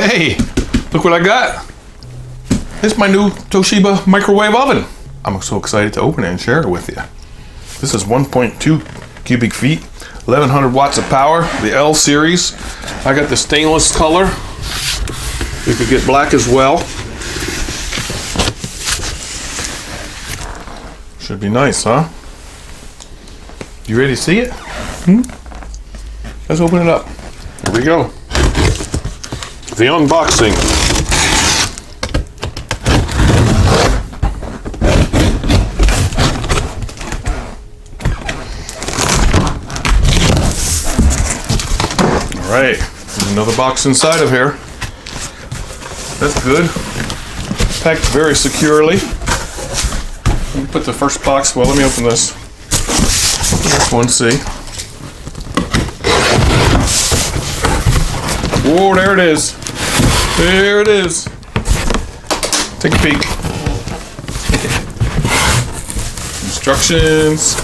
Hey, look what I got. It's my new Toshiba microwave oven. I'm so excited to open it and share it with you. This is 1.2 cubic feet, 1100 watts of power, the L series. I got the stainless color. You could get black as well. Should be nice, huh? You ready to see it? Let's open it up. Here we go. The unboxing. All right, there's another box inside of here. That's good. Packed very securely. Let me put the first box, well, let me open this. This one, see. Whoa, there it is. There it is. Take a peek. Instructions.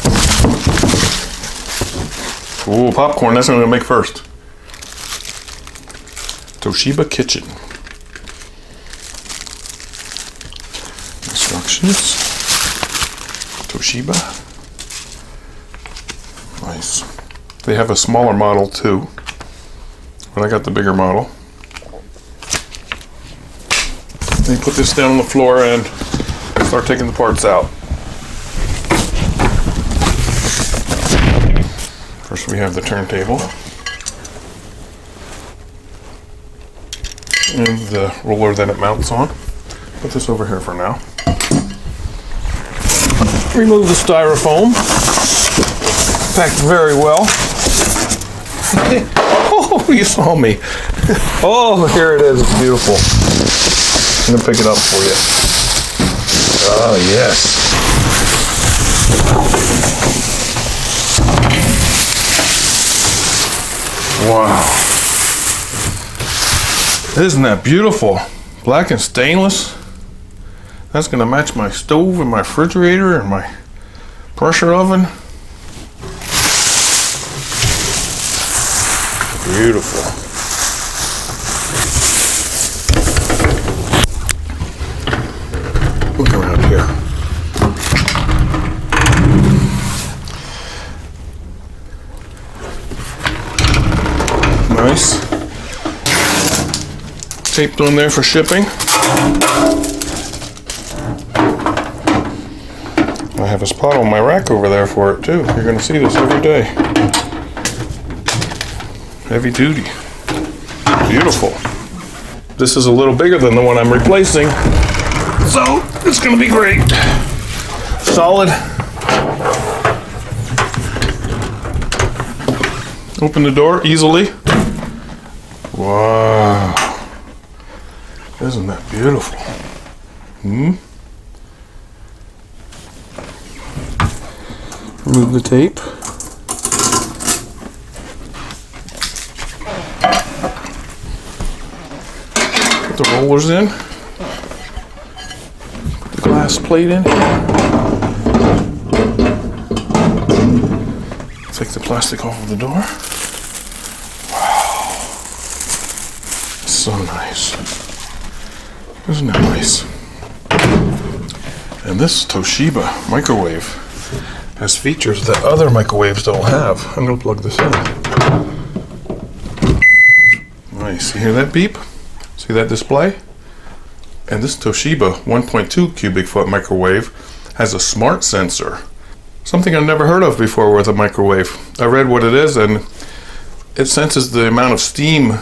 Ooh, popcorn, that's what I'm gonna make first. Toshiba Kitchen. Instructions. Toshiba. Nice. They have a smaller model too, but I got the bigger model. Then you put this down on the floor and start taking the parts out. First we have the turntable and the roller that it mounts on. Put this over here for now. Remove the styrofoam. Packed very well. Oh, you saw me. Oh, here it is. It's beautiful. I'm going to pick it up for you. Oh, yes. Wow. Isn't that beautiful? Black and stainless. That's going to match my stove and my refrigerator and my pressure oven. Beautiful. Look around here. Nice. Taped on there for shipping. I have a spot on my rack over there for it too. You're going to see this every day. Heavy duty. Beautiful. This is a little bigger than the one I'm replacing, so it's going to be great. Solid. Open the door easily. Wow. Isn't that beautiful? Remove the tape. Put the rollers in. Put the glass plate in. Take the plastic off of the door. Wow. So nice. Isn't that nice? And this Toshiba microwave has features that other microwaves don't have. I'm going to plug this in. Nice. You hear that beep? See that display? And this Toshiba 1.2 cubic foot microwave has a smart sensor. Something I've never heard of before with a microwave. I read what it is, and it senses the amount of steam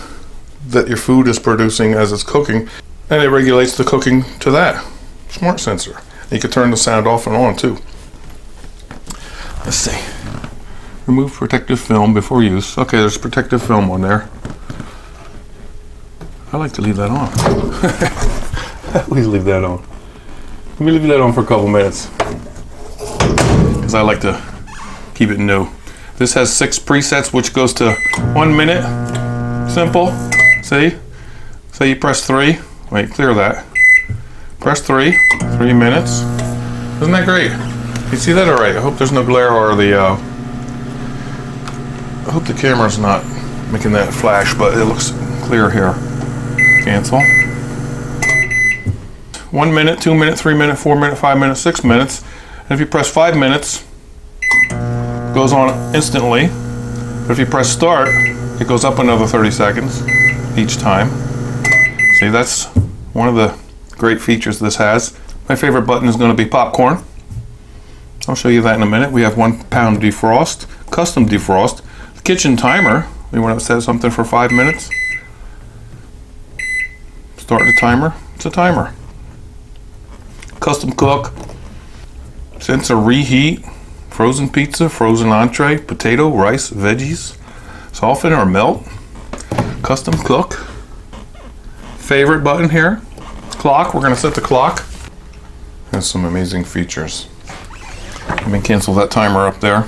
that your food is producing as it's cooking, and it regulates the cooking to that. Smart sensor. You can turn the sound off and on too. Let's see. Remove protective film before use. Okay, there's protective film on there. I like to leave that on. Please leave that on. Let me leave that on for a couple minutes, because I like to keep it new. This has 6 presets, which goes to 1 minute. Simple. See? Say you press 3. Wait, clear that. Press 3. 3 minutes. Isn't that great? You see that all right? I hope there's no glare or the I hope the camera's not making that flash, but it looks clear here. Cancel. 1 minute, 2 minute, 3 minute, 4 minute, 5 minutes, 6 minutes. And if you press 5 minutes, it goes on instantly. But if you press start, it goes up another 30 seconds each time. See, that's one of the great features this has. My favorite button is going to be popcorn. I'll show you that in a minute. We have 1 pound defrost, custom defrost. The kitchen timer, we want to set something for 5 minutes. Start the timer, it's a timer. Custom cook, sensor reheat, frozen pizza, frozen entree, potato, rice, veggies, soften or melt, custom cook. Favorite button here, clock, we're going to set the clock. Has some amazing features. Let me cancel that timer up there.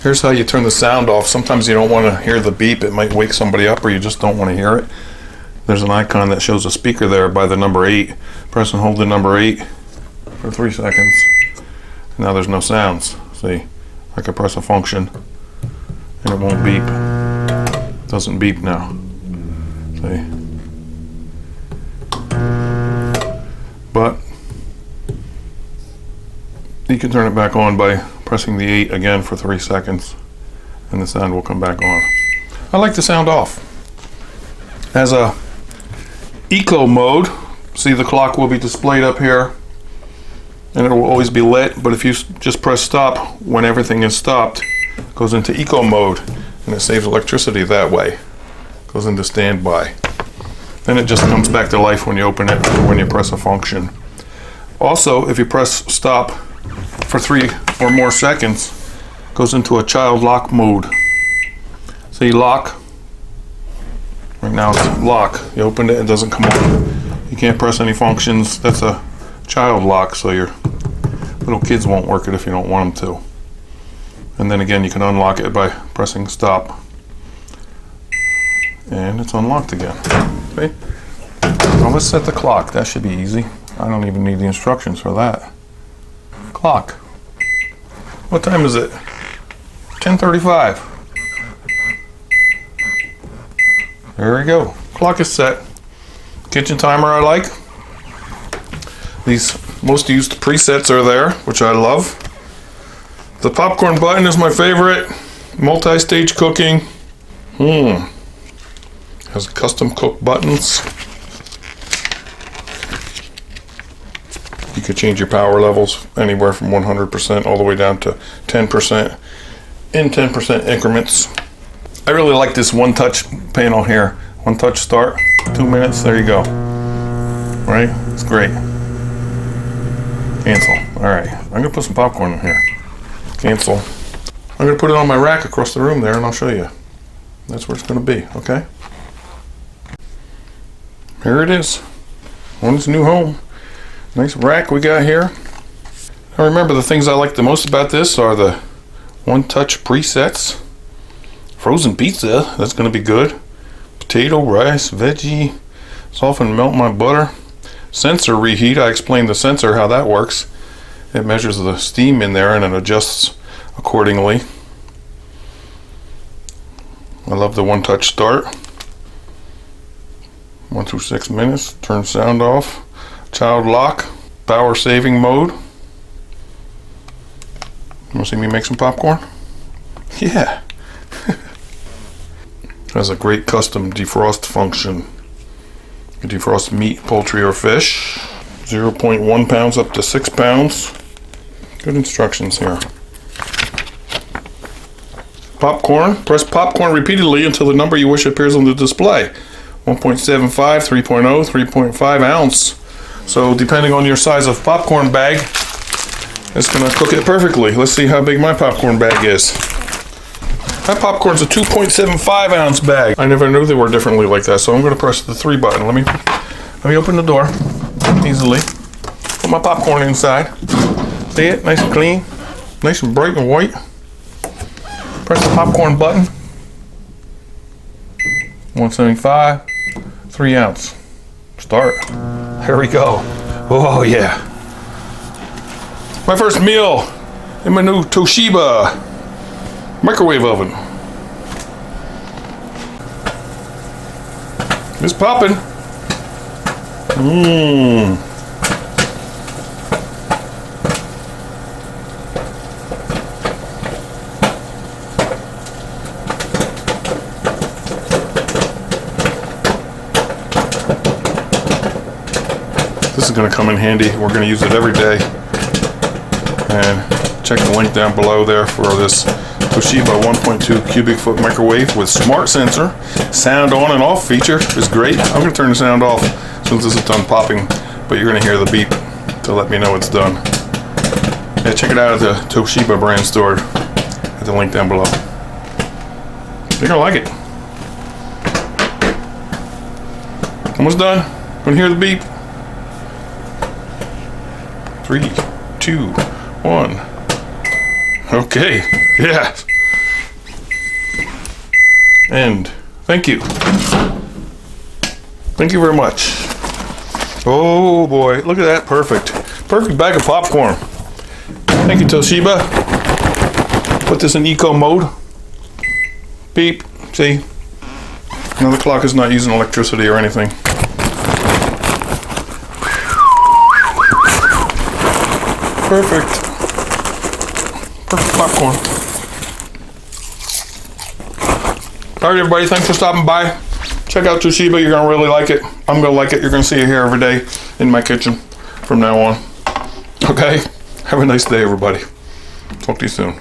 Here's how you turn the sound off. Sometimes you don't want to hear the beep. It might wake somebody up, or you just don't want to hear it. There's an icon that shows a speaker there by the number 8. Press and hold the number 8 for 3 seconds. Now there's no sounds. See, I can press a function and it won't beep. It doesn't beep now. See? But you can turn it back on by pressing the 8 again for 3 seconds and the sound will come back on. I like the sound off. As a eco mode, see, the clock will be displayed up here and it will always be lit, but if you just press stop when everything is stopped, it goes into eco mode and it saves electricity that way. It goes into standby. Then it just comes back to life when you open it or when you press a function. Also, if you press stop for 3 or more seconds, it goes into a child lock mode. See, lock. Right now it's lock. You open it, it doesn't come on. You can't press any functions. That's a child lock, so your little kids won't work it if you don't want them to. And then again, you can unlock it by pressing stop. And it's unlocked again. See? Now let's set the clock. That should be easy. I don't even need the instructions for that. Clock. What time is it? 10:35. There we go. Clock is set. Kitchen timer I like. These most used presets are there, which I love. The popcorn button is my favorite. Multi-stage cooking. Has custom cook buttons. You could change your power levels anywhere from 100% all the way down to 10% in 10% increments. I really like this one touch panel here. One touch start, 2 minutes, there you go. Right? It's great. Cancel. Alright, I'm gonna put some popcorn in here. Cancel. I'm gonna put it on my rack across the room there and I'll show you. That's where it's gonna be, okay? Here it is. On its new home. Nice rack we got here. Now remember, the things I like the most about this are the one-touch presets. Frozen pizza, that's going to be good. Potato, rice, veggie, soften, melt my butter. Sensor reheat, I explained the sensor, how that works. It measures the steam in there and it adjusts accordingly. I love the one-touch start. 1 through 6 minutes, turn sound off. Child lock, power saving mode. Want to see me make some popcorn? Yeah. Has a great custom defrost function. You defrost meat, poultry, or fish. 0.1 pounds up to 6 pounds. Good instructions here. Popcorn. Press popcorn repeatedly until the number you wish appears on the display. 1.75, 3.0, 3.5 ounce. So depending on your size of popcorn bag, it's going to cook it perfectly. Let's see how big my popcorn bag is. My popcorn's a 2.75 ounce bag. I never knew they were differently like that, so I'm going to press the 3 button. Let me open the door easily. Put my popcorn inside. See it? Nice and clean. Nice and bright and white. Press the popcorn button. 175, 3 ounce. Start. Here we go. Oh yeah. My first meal in my new Toshiba microwave oven. It's popping. Mmm. This is going to come in handy. We're going to use it every day. And check the link down below there for this Toshiba 1.2 cubic foot microwave with smart sensor. Sound on and off feature is great. I'm going to turn the sound off since this is done popping, but you're going to hear the beep to let me know it's done. Yeah, check it out at the Toshiba brand store at the link down below. You're going to like it. Almost done. Want to hear the beep? 3, 2, 1. Okay. Yeah. And thank you. Thank you very much. Oh boy, look at that. Perfect. Perfect bag of popcorn. Thank you, Toshiba. Put this in eco mode. Beep. See? Now the clock is not using electricity or anything. Perfect. Perfect popcorn. Alright everybody, thanks for stopping by. Check out Toshiba, you're going to really like it. I'm going to like it. You're going to see it here every day in my kitchen from now on. Okay? Have a nice day everybody. Talk to you soon.